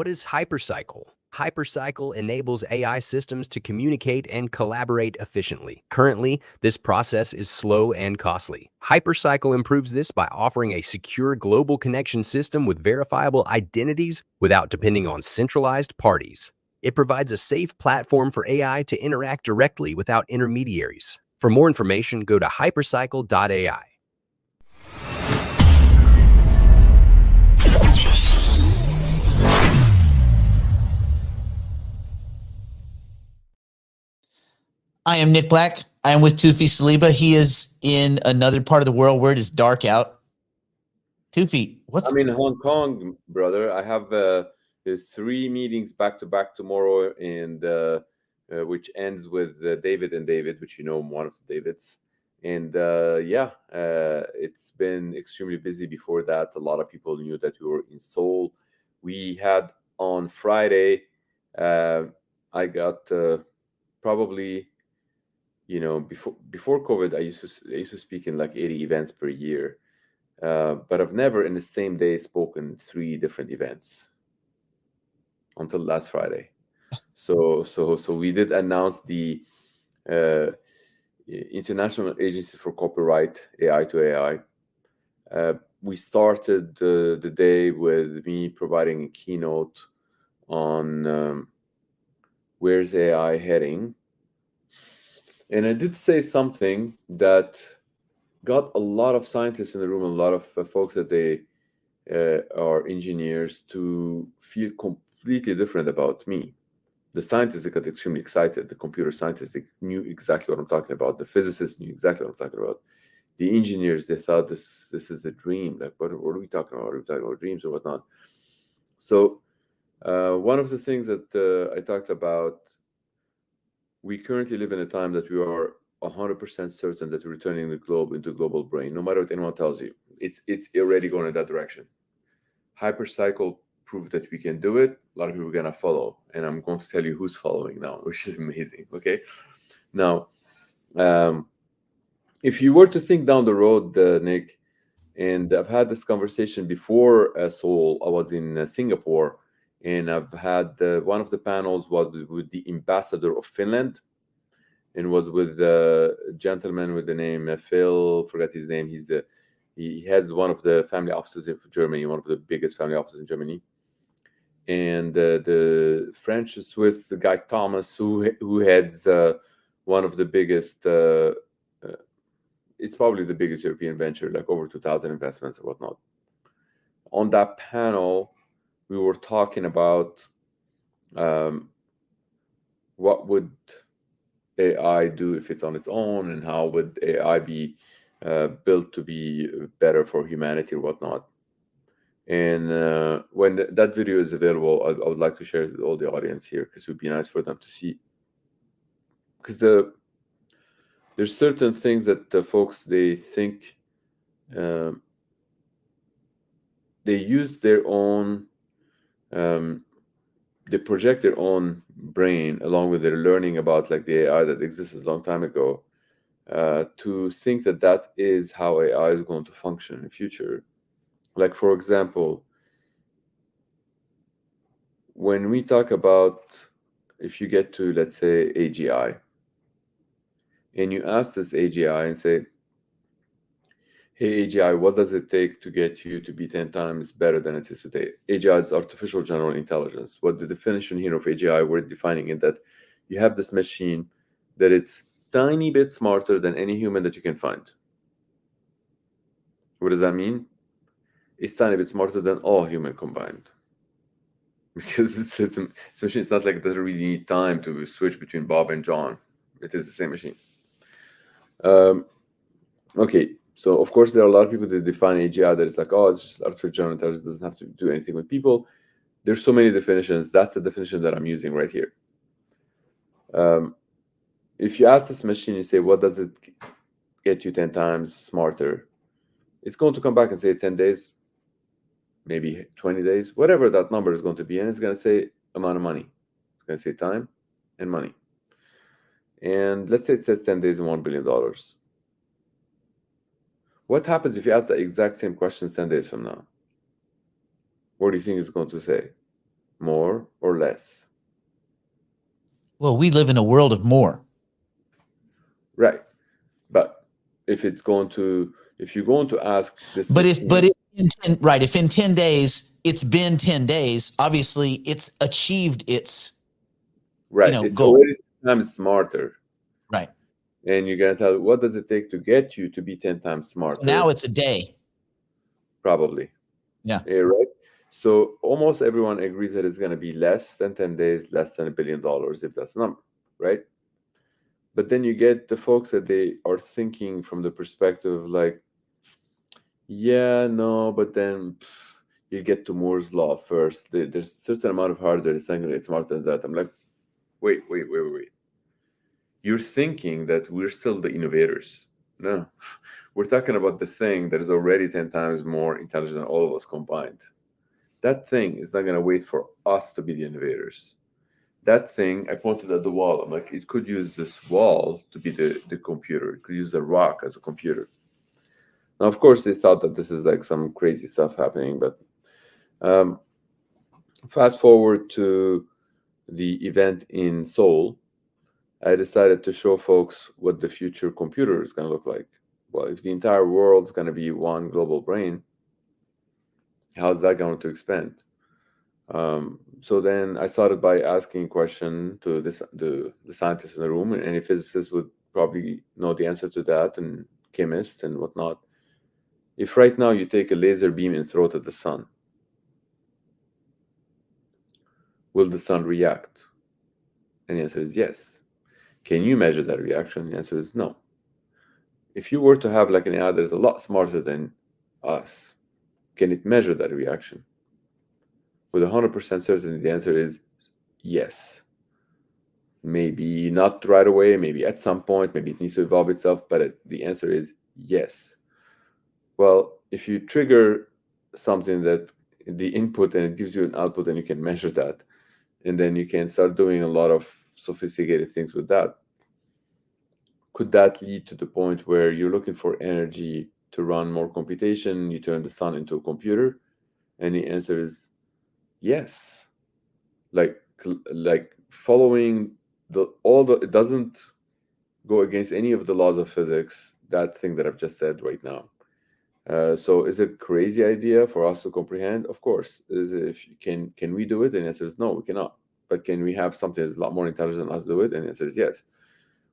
What is hypercycle? Hypercycle enables AI systems to communicate and collaborate efficiently. Currently, this process is slow and costly. Hypercycle improves this by offering a secure global connection system with verifiable identities without depending on centralized parties. It provides a safe platform for AI to interact directly without intermediaries. For more information, go to hypercycle.ai. I am Nick Black. I am with Tufi Saliba. He is in another part of the world where it is dark out. Tufi, I'm in Hong Kong, brother. I have there's 3 meetings back to back tomorrow, and which ends with David and David, which you know, one of the Davids. And it's been extremely busy before that. A lot of people knew that we were in Seoul. We had on Friday, I got probably, before COVID, I used to speak in like 80 events per year. But I've never in the same day spoken 3 different events until last Friday. So we did announce the International Agency for Copyright, AI to AI. We started the day with me providing a keynote on where's AI heading. And I did say something that got a lot of scientists in the room, a lot of folks that they are engineers, to feel completely different about me. The scientists, they got extremely excited. The computer scientists, they knew exactly what I'm talking about. The physicists knew exactly what I'm talking about. The engineers, they thought this is a dream. Like, what are we talking about? Are we talking about dreams or whatnot? So one of the things that I talked about, we currently live in a time that we are 100% certain that we're returning the globe into global brain. No matter what anyone tells you, it's already going in that direction. Hypercycle proved that we can do it. A lot of people are going to follow, and I'm going to tell you who's following now, which is amazing. Okay, now if you were to think down the road, Nick, and I've had this conversation before Seoul. I was in Singapore, and I've had one of the panels was with the ambassador of Finland, and was with a gentleman with the name Phil, forget his name. He heads one of the family offices of Germany, one of the biggest family offices in Germany. And the French Swiss guy Thomas, who heads one of the biggest, it's probably the biggest European venture, like over 2,000 investments or whatnot. On that panel, we were talking about what would AI do if it's on its own, and how would AI be built to be better for humanity or whatnot. And when that video is available, I would like to share it with all the audience here, because it would be nice for them to see. Because there's certain things that the folks, they think they use their own, they project their own brain along with their learning about like the AI that existed a long time ago, to think that that is how AI is going to function in the future. Like, for example, when we talk about, if you get to, let's say, AGI, and you ask this AGI and say, hey, AGI, what does it take to get you to be 10 times better than it is today? AGI is artificial general intelligence. What the definition here of AGI, we're defining it that you have this machine that it's tiny bit smarter than any human that you can find. What does that mean? It's tiny bit smarter than all human combined. Because it's a machine. It's not like it doesn't really need time to switch between Bob and John. It is the same machine. Okay, so of course there are a lot of people that define AGI that it's like, oh, it's just artificial general intelligence, doesn't have to do anything with people. There's so many definitions. That's the definition that I'm using right here. If you ask this machine, you say, what does it get you 10 times smarter? It's going to come back and say 10 days, maybe 20 days, whatever that number is going to be. And it's going to say amount of money. It's going to say time and money. And let's say it says 10 days and $1 billion. What happens if you ask the exact same questions 10 days from now? What do you think it's going to say? more or less? Well, we live in a world of more. Right. But if you're going to ask this But machine, if in 10 days it's been 10 days, obviously it's achieved its right, it's goal. already 10 times smarter. Right. And you're going to tell, what does it take to get you to be 10 times smarter? So now it's a day. Probably. Yeah. Yeah, right. So almost everyone agrees that it's going to be less than 10 days, less than $1 billion, if that's the number, right? But then you get the folks that they are thinking from the perspective of like, yeah, no, but then you get to Moore's law first. There's a certain amount of hardware that's not going to get smarter than that. I'm like, wait. You're thinking that we're still the innovators. No, we're talking about the thing that is already 10 times more intelligent than all of us combined. That thing is not going to wait for us to be the innovators. That thing, I pointed at the wall. I'm like, it could use this wall to be the computer. It could use a rock as a computer. Now, of course, they thought that this is like some crazy stuff happening, but fast forward to the event in Seoul, I decided to show folks what the future computer is going to look like. Well, if the entire world is going to be one global brain, how's that going to expand? So then I started by asking a question to the scientists in the room, and any physicists would probably know the answer to that, and chemists and whatnot. If right now you take a laser beam and throw it at the sun, will the sun react? And the answer is yes. Can you measure that reaction? The answer is no. If you were to have like an AI that is a lot smarter than us, can it measure that reaction? With 100% certainty, the answer is yes. Maybe not right away, maybe at some point, maybe it needs to evolve itself, but the answer is yes. Well, if you trigger something that the input and it gives you an output and you can measure that, and then you can start doing a lot of sophisticated things with that, could that lead to the point where you're looking for energy to run more computation, you turn the sun into a computer? And the answer is yes. Like following it doesn't go against any of the laws of physics, that thing that I've just said right now. So is it a crazy idea for us to comprehend? Of course. Can we do it? And the answer is no, we cannot. But can we have something that's a lot more intelligent than us do it? And the answer is yes.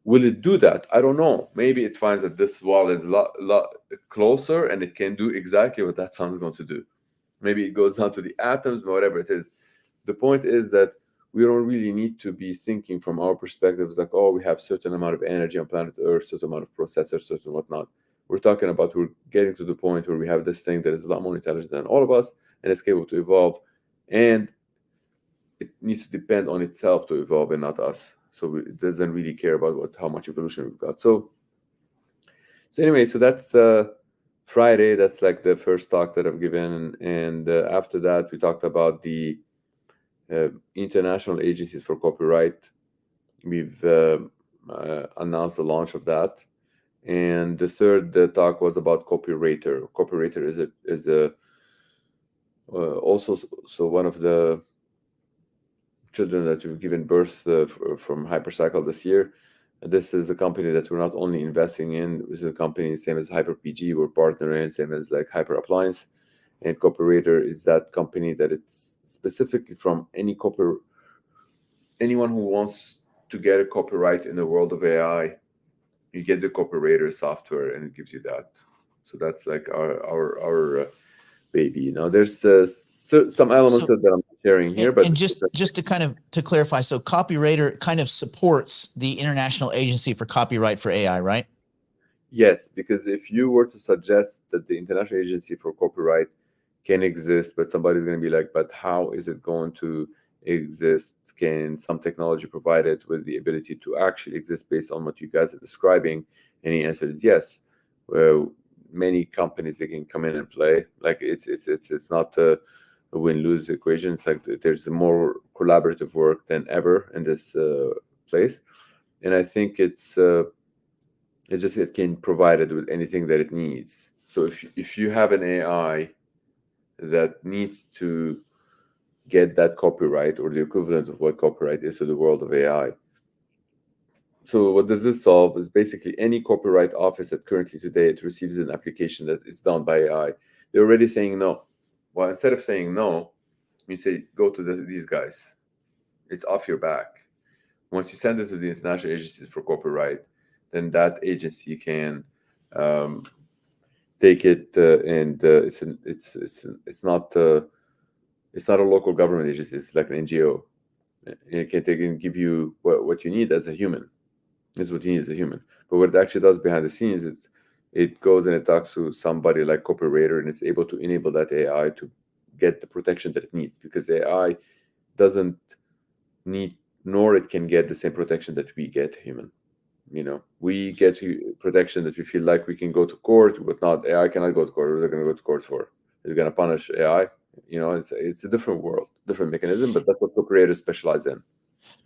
Will it do that? I don't know. Maybe it finds that this wall is a lot closer and it can do exactly what that sun is going to do. Maybe it goes down to the atoms, whatever it is. The point is that we don't really need to be thinking from our perspectives like, oh, we have certain amount of energy on planet Earth, certain amount of processors, certain whatnot. We're talking about we're getting to the point where we have this thing that is a lot more intelligent than all of us and it's capable to evolve, and it needs to depend on itself to evolve and not us. So it doesn't really care about how much evolution we've got. So anyway, so that's Friday. That's like the first talk that I've given, and after that we talked about the international agencies for copyright. We've announced the launch of that, and the third talk was about copywriter. Copywriter is a also so one of the children that we've given birth from Hypercycle this year. This is a company that we're not only investing in. This is a company same as HyperPG, we're partnering, same as like Hyper Appliance. And Copywriter is that company that it's specifically from anyone who wants to get a copyright in the world of AI. You get the Copywriter software, and it gives you that. So that's like our baby. Now there's some elements that I'm sharing here, but and just to kind of to clarify, so Copywriter kind of supports the International Agency for Copyright for AI, right? Yes, because if you were to suggest that the International Agency for Copyright can exist, but somebody's going to be like, but how is it going to exist? Can some technology provide it with the ability to actually exist based on what you guys are describing? And the answer is yes. Well, many companies that can come in and play. Like it's not a win-lose equation. It's like there's more collaborative work than ever in this place, and I think it can provide it with anything that it needs. So if you have an AI that needs to get that copyright or the equivalent of what copyright is to the world of AI. So what does this solve is basically any copyright office that currently today it receives an application that is done by AI, they're already saying no. Well, instead of saying no, you say, go to these guys. It's off your back. Once you send it to the international agencies for copyright, then that agency can take it and it's not a local government agency. It's like an NGO. It can take and give you what you need as a human. This is what you need as a human. But what it actually does behind the scenes is it goes and it talks to somebody like copywriter, and it's able to enable that AI to get the protection that it needs, because AI doesn't need, nor it can get the same protection that we get human. We get protection that we feel like we can go to court, but not AI cannot go to court. What are they going to go to court for? Is it going to punish AI? It's a different world, different mechanism, but that's what copywriters specialize in.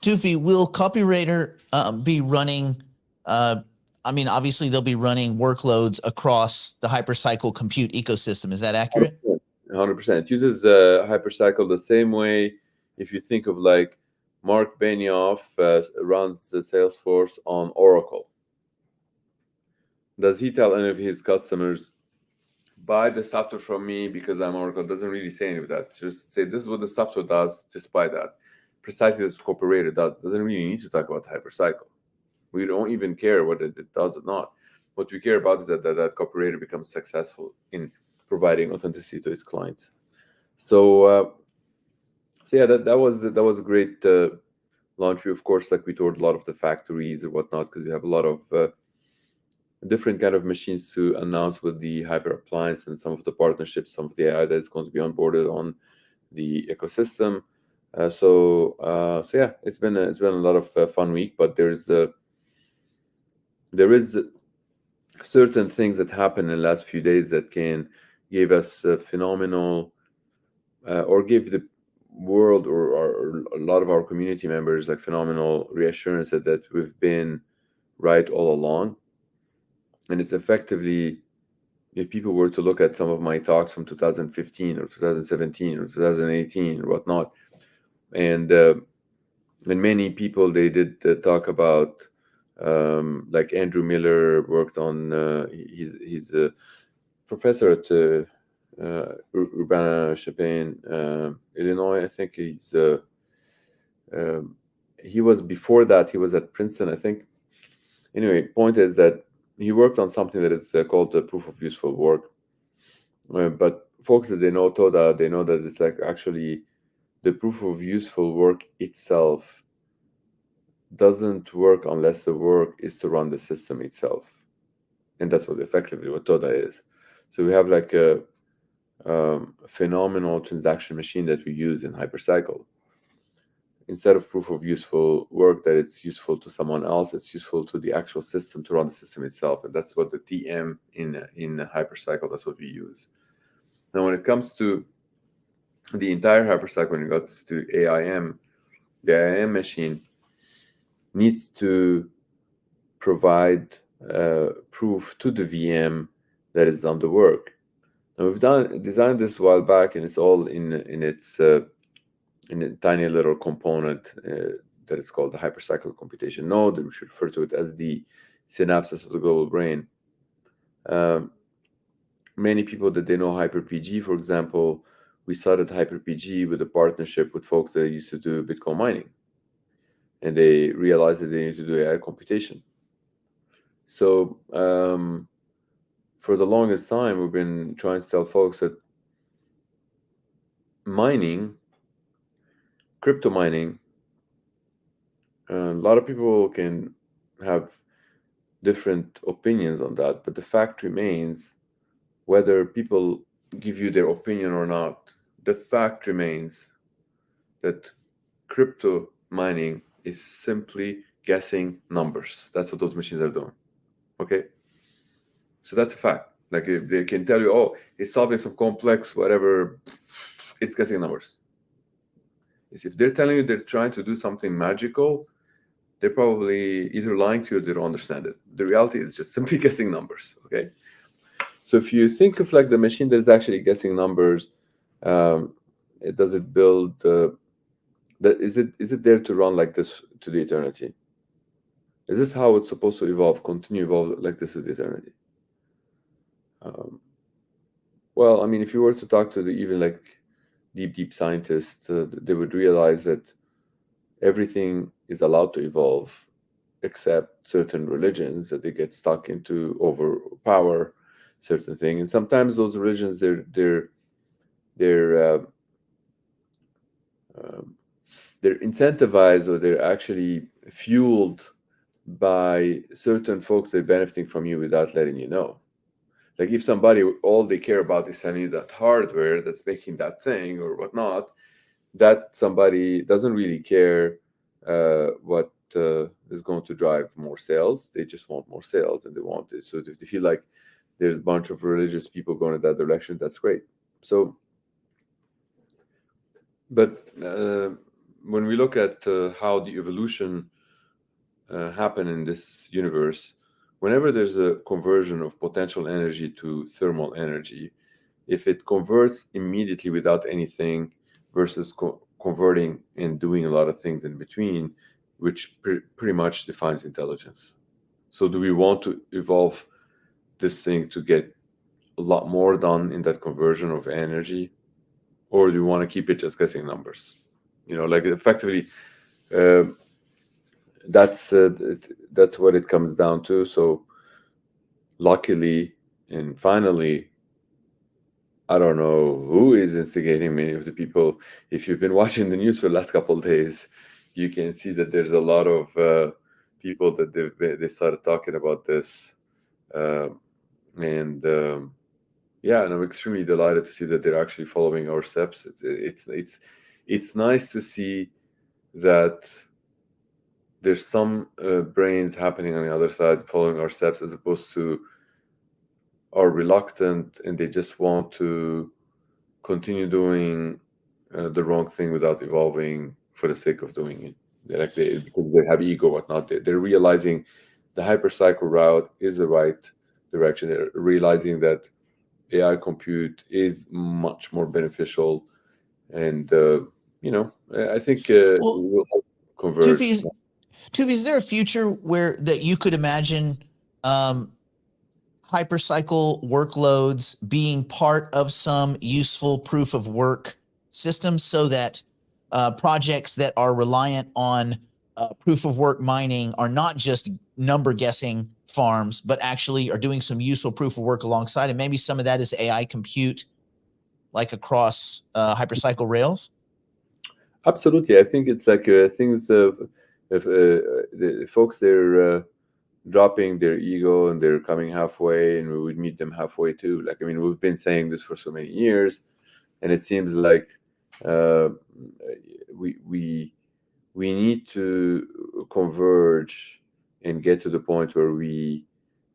Tufi, will copywriter be running? Obviously they'll be running workloads across the hypercycle compute ecosystem. Is that accurate? 100%. It uses hypercycle the same way. If you think of like Mark Benioff runs the Salesforce on Oracle. Does he tell any of his customers, buy the software from me because I'm Oracle? Doesn't really say any of that. Just say, this is what the software does, just buy that. Precisely as copywriter does. Doesn't really need to talk about hypercycle. We don't even care whether it does or not. What we care about is that copywriter becomes successful in providing authenticity to its clients. So yeah, that was a great launch. Of course, like we toured a lot of the factories or whatnot, because we have a lot of different kind of machines to announce with the Hyper Appliance and some of the partnerships, some of the AI that's going to be onboarded on the ecosystem. So yeah, it's been a lot of fun week, but there is certain things that happened in the last few days that can give us phenomenal or give the world or a lot of our community members like phenomenal reassurance that we've been right all along. And it's effectively, if people were to look at some of my talks from 2015 or 2017 or 2018 or whatnot, and many people, they did talk about like Andrew Miller worked on he's a professor at Urbana-Champaign, Illinois. I think he was, before that he was at Princeton, I think. Anyway, point is that he worked on something that is called the proof of useful work. But folks that they know TODA, they know that it's like actually the proof of useful work itself doesn't work unless the work is to run the system itself. And that's what effectively what TODA is. So we have like a phenomenal transaction machine that we use in hypercycle. Instead of proof of useful work that it's useful to someone else, it's useful to the actual system to run the system itself. And that's what the TM in hypercycle, that's what we use. Now, when it comes to the entire hypercycle, when it goes to AIM, the AIM machine needs to provide proof to the VM that it's done the work. Now, we've designed this a while back, and it's all in its in a tiny little component that is called the hypercycle computation node. We should refer to it as the synapses of the global brain. Many people that they know HyperPG, for example, we started HyperPG with a partnership with folks that used to do Bitcoin mining, and they realized that they need to do AI computation. So for the longest time, we've been trying to tell folks that crypto mining, a lot of people can have different opinions on that, but the fact remains, whether people give you their opinion or not, the fact remains that crypto mining is simply guessing numbers. That's what those machines are doing. Okay? So that's a fact. Like if they can tell you, oh, it's solving some complex whatever, it's guessing numbers. If they're telling you they're trying to do something magical, they're probably either lying to you or they don't understand it. The reality is just simply guessing numbers, okay? So if you think of like the machine that is actually guessing numbers, Does it build? Is it there to run like this to the eternity? Is this how it's supposed to evolve, continue evolve like this to the eternity? Well, I mean, if you were to talk to the even like deep scientists, they would realize that everything is allowed to evolve except certain religions, that they get stuck into overpower certain thing. And sometimes those religions, they're um, they're incentivized, or they're actually fueled by certain folks that are benefiting from you without letting you know. Like if somebody, all they care about is selling you that hardware that's making that thing or whatnot, that somebody doesn't really care what is going to drive more sales. They just want more sales, and they want it. So if they feel like there's a bunch of religious people going in that direction, that's great. So, but when we look at how the evolution happened in this universe, whenever there's a conversion of potential energy to thermal energy, if it converts immediately without anything versus converting and doing a lot of things in between, which pretty much defines intelligence. So do we want to evolve this thing to get a lot more done in that conversion of energy, or do we want to keep it just guessing numbers? Like effectively, uh, that's what it comes down to. So luckily and finally, I don't know who is instigating many of the people. If you've been watching the news for the last couple of days, you can see that there's a lot of people that they started talking about this, uh, and yeah, and I'm extremely delighted to see that they're actually following our steps. It's nice to see that there's some brains happening on the other side following our steps, as opposed to are reluctant and they just want to continue doing the wrong thing without evolving for the sake of doing it. Because they have ego, whatnot. They're realizing the hypercycle route is the right direction. They're realizing that AI compute is much more beneficial, and I think Well, we'll converge. Tufi, is there a future where that you could imagine um, hypercycle workloads being part of some useful proof of work system, so that projects that are reliant on proof of work mining are not just number guessing farms, but actually are doing some useful proof of work alongside? And maybe some of that is AI compute, like across hypercycle rails. Absolutely, I think it's like things of if the folks, they're dropping their ego and they're coming halfway, and we would meet them halfway too. Like, I mean, we've been saying this for so many years, and it seems like uh, we need to converge and get to the point where we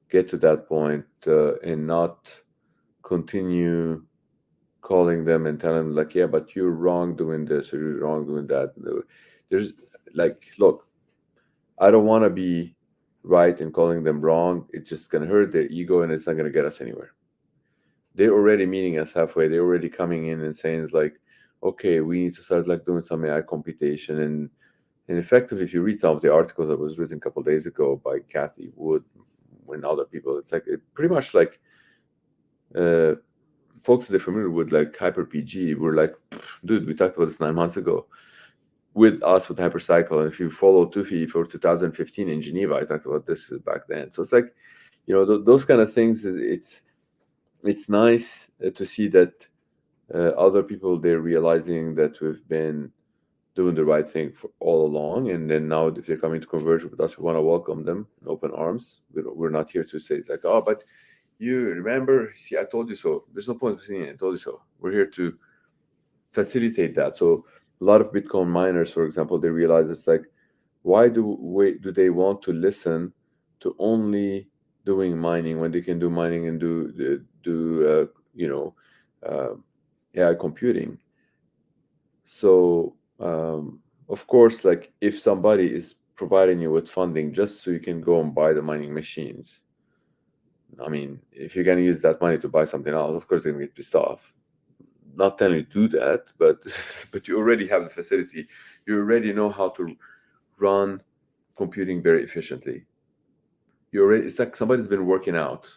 get to that point, and not continue calling them and telling them like, yeah, but you're wrong doing this or you're wrong doing that. There's like, look, I don't want to be right in calling them wrong. It's just going to hurt their ego, and it's not going to get us anywhere. They're already meeting us halfway. They're already coming in and saying it's like, okay, we need to start like doing some AI computation. And effectively, if you read some of the articles that was written a couple of days ago by Kathy Wood and other people, it's like pretty much like uh, folks that are familiar with like Hyper PG were like, dude, we talked about this 9 months ago with us with Hypercycle. And if you follow Tufi for 2015 in Geneva, I talked about this back then. So it's like, those kind of things. It's nice to see that other people, they're realizing that we've been doing the right thing for all along, and then now if they're coming to converge with us, we want to welcome them in open arms. We're not here to say it's like, oh, but you remember, see, I told you so. There's no point of saying it, I told you so. We're here to facilitate that. So a lot of Bitcoin miners, for example, they realize it's like, why do they want to listen to only doing mining when they can do mining and do uh, AI computing? So of course, like if somebody is providing you with funding just so you can go and buy the mining machines, I mean, if you're going to use that money to buy something else, of course they're going to get pissed off. not telling you to do that, but but you already have the facility. You already know how to run computing very efficiently. It's like somebody's been working out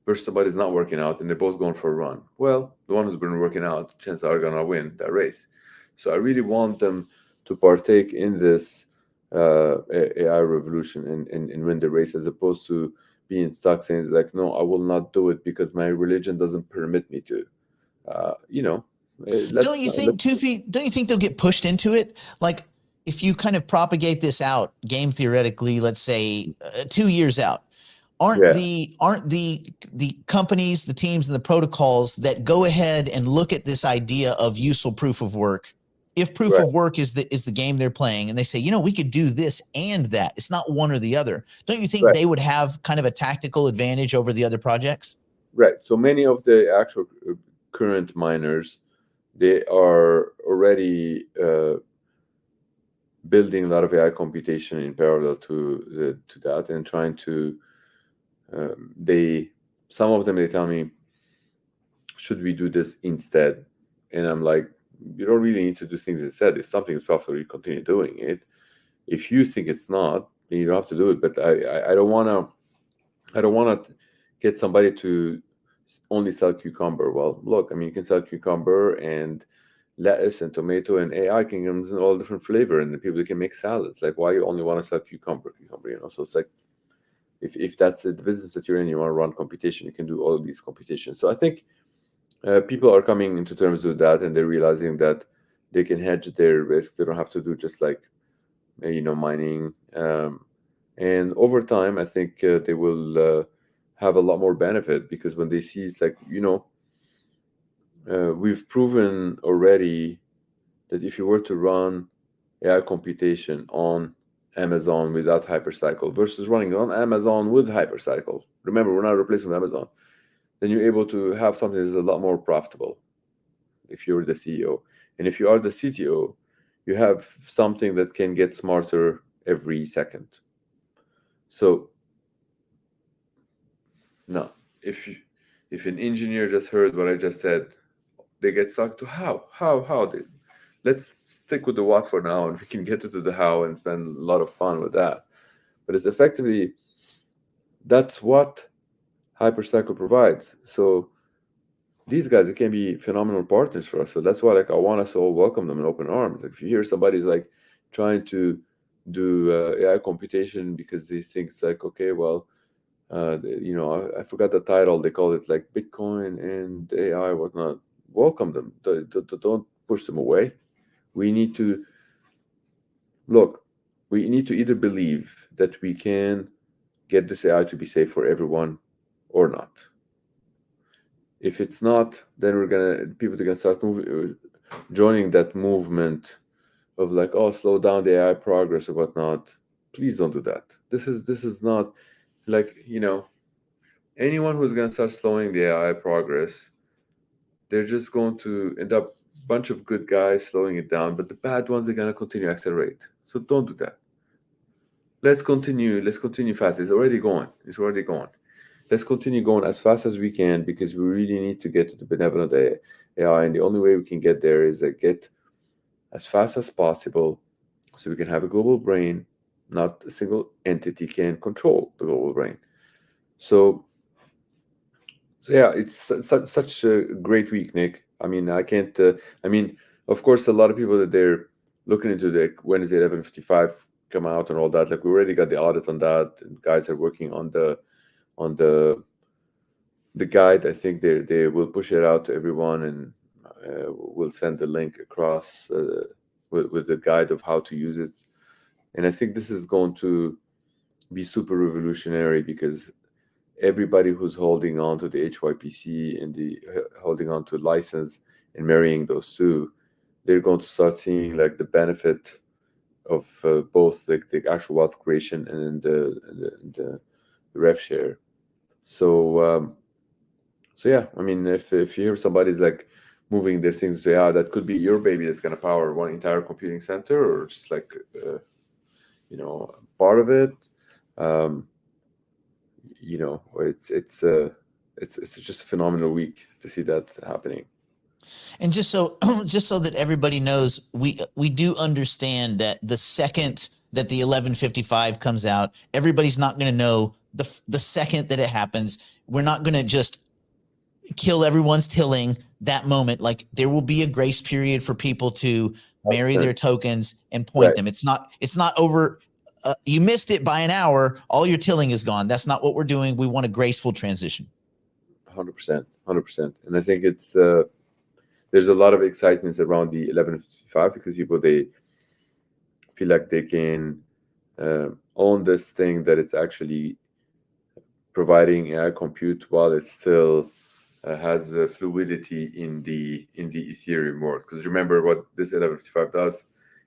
versus somebody's not working out, and they're both going for a run. Well, the one who's been working out, chances are gonna win that race. So I really want them to partake in this AI revolution and win the race, as opposed to being stuck saying like, no, I will not do it because my religion doesn't permit me to. You know, Don't you think, Tufi, don't you think they'll get pushed into it? Like, if you kind of propagate this out game theoretically, let's say 2 years out, aren't yeah, the companies, the teams, and the protocols that go ahead and look at this idea of useful proof of work, if proof right, of work is the game they're playing, and they say, you know, we could do this and that, it's not one or the other, don't you think right, they would have kind of a tactical advantage over the other projects? right. So many of the actual current miners, they are already building a lot of AI computation in parallel to that, and trying to they some of them, they tell me, should we do this instead? And I'm like, you don't really need to do things instead. If something is profitable, you continue doing it. If you think it's not, then you don't have to do it. But I don't want to get somebody to only sell cucumber. Well, look, I mean, you can sell cucumber and lettuce and tomato, and AI can come in all different flavor, and the people can make salads. Like, why you only want to sell cucumber? So it's like, if that's the business that you're in, you want to run computation, you can do all of these computations. So I think people are coming into terms with that, and they're realizing that they can hedge their risk. They don't have to do just like mining. And over time, I think they will have a lot more benefit, because when they see, it's like, we've proven already that if you were to run AI computation on Amazon without hypercycle versus running on Amazon with hypercycle, remember, we're not replacing Amazon, then you're able to have something that's a lot more profitable if you're the CEO. And if you are the CTO, you have something that can get smarter every second. So now, if an engineer just heard what I just said, they get stuck to how. Let's stick with the what for now, and we can get to the how and spend a lot of fun with that. But it's effectively, that's what Hypercycle provides. So these guys, it can be phenomenal partners for us. So that's why, like, I want us to all welcome them in open arms. Like, if you hear somebody's like trying to do AI computation because they think it's like, okay, well, I forgot the title. They call it like Bitcoin and AI, whatnot. Welcome them. Don't push them away. We need to look. We need to either believe that we can get this AI to be safe for everyone, or not. If it's not, then people are gonna start joining that movement of like, oh, slow down the AI progress or whatnot. Please don't do that. This is not like, anyone who's gonna start slowing the AI progress, they're just going to end up a bunch of good guys slowing it down, but the bad ones are gonna continue to accelerate. So don't do that. Let's continue fast. It's already going. Let's continue going as fast as we can, because we really need to get to the benevolent AI, and the only way we can get there is to get as fast as possible, so we can have a global brain. Not a single entity can control the global brain. So yeah, it's such a great week, Nick. I mean, I can't. I mean, of course, a lot of people that they're looking into the Wednesday 11:55 come out and all that. Like, we already got the audit on that, and guys are working on the guide. I think they will push it out to everyone, and we'll send the link across with the guide of how to use it. And I think this is going to be super revolutionary, because everybody who's holding on to the HYPC and the holding on to license and marrying those two, they're going to start seeing like the benefit of both like the actual wealth creation and the rev share. So yeah, I mean, if you hear somebody's like moving their things, yeah, that could be your baby that's going to power one entire computing center, or just like part of it. Um, it's just a phenomenal week to see that happening. And just so just so that everybody knows, we do understand that the second that the 1155 comes out, everybody's not going to know the second that it happens. We're not going to just kill everyone's tilling that moment. Like, there will be a grace period for people to marry their tokens and point them. It's not over. You missed it by an hour, all your tilling is gone. That's not what we're doing. We want a graceful transition. 100%. And I think it's there's a lot of excitement around the 1155 because people, they feel like they can own this thing, that it's actually providing AI compute while it still has the fluidity in the Ethereum world. Because remember what this 1155 does,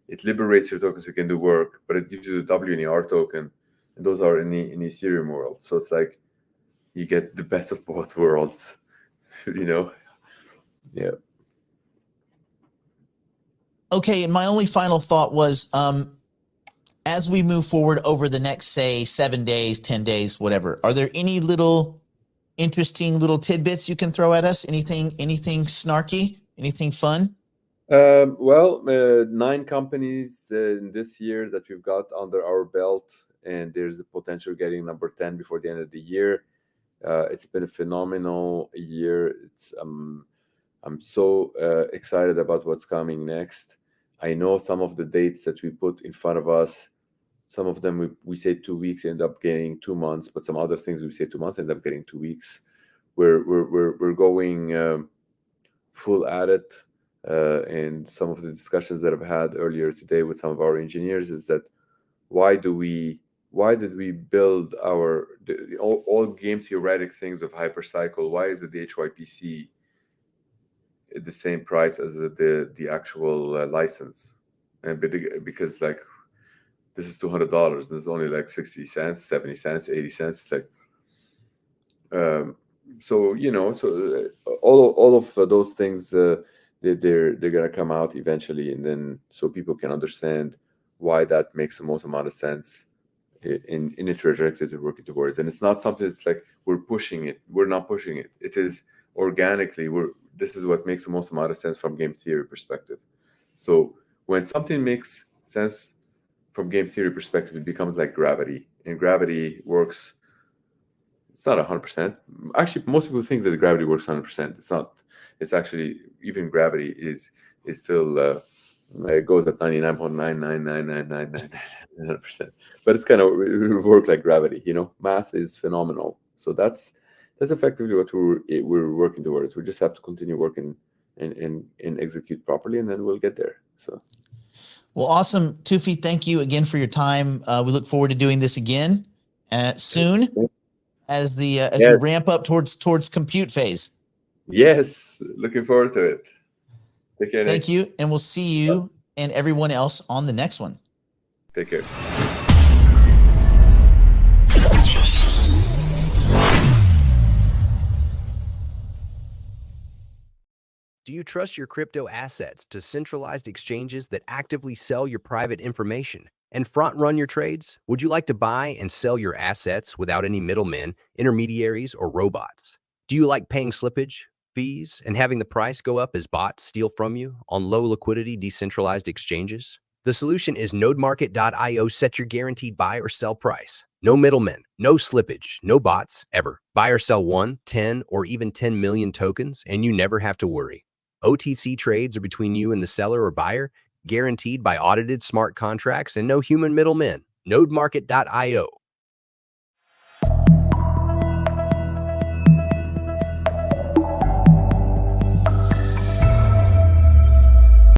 it liberates your tokens, so you can do work, but it gives you the W and the R token, and those are in the Ethereum world. So it's like you get the best of both worlds, you know? Yeah. Okay, and my only final thought was, as we move forward over the next, say, 7 days, 10 days, whatever, are there any little interesting little tidbits you can throw at us? Anything snarky? Anything fun? Well, 9 companies in this year that we've got under our belt, and there's a potential getting number 10 before the end of the year. It's been a phenomenal year. I'm so excited about what's coming next. I know some of the dates that we put in front of us, some of them we say 2 weeks, end up getting 2 months, but some other things we say 2 months, end up getting 2 weeks. We're going full at it. And some of the discussions that I've had earlier today with some of our engineers is that why did we build all game theoretic things of hypercycle? Why is it the HYPC at the same price as the actual license? And because like this is $200, this is only like 60 cents, 70 cents, 80 cents. It's like so all of those things they're gonna come out eventually, and then so people can understand why that makes the most amount of sense in a trajectory to working towards. And it's not something that's like we're pushing it. We're not pushing it. It is organically. This is what makes the most amount of sense from game theory perspective. So when something makes sense from game theory perspective, it becomes like gravity, and gravity works. It's not 100%. Actually, most people think that gravity works 100%. It's not. It's actually, even gravity is still it goes at 99.9999999%. But it's kind of work like gravity. Math is phenomenal. So that's effectively what we're working towards. We just have to continue working and execute properly, and then we'll get there. So. Well, awesome, Tufi. Thank you again for your time. We look forward to doing this again soon, as we ramp up towards compute phase. Yes, looking forward to it. Take care. Thank you, and we'll see you and everyone else on the next one. Take care. Do you trust your crypto assets to centralized exchanges that actively sell your private information and front-run your trades? Would you like to buy and sell your assets without any middlemen, intermediaries, or robots? Do you like paying slippage, fees, and having the price go up as bots steal from you on low-liquidity decentralized exchanges? The solution is nodemarket.io. Set your guaranteed buy or sell price. No middlemen, no slippage, no bots, ever. Buy or sell 1, 10, or even 10 million tokens, and you never have to worry. OTC trades are between you and the seller or buyer, guaranteed by audited smart contracts and no human middlemen. Nodemarket.io.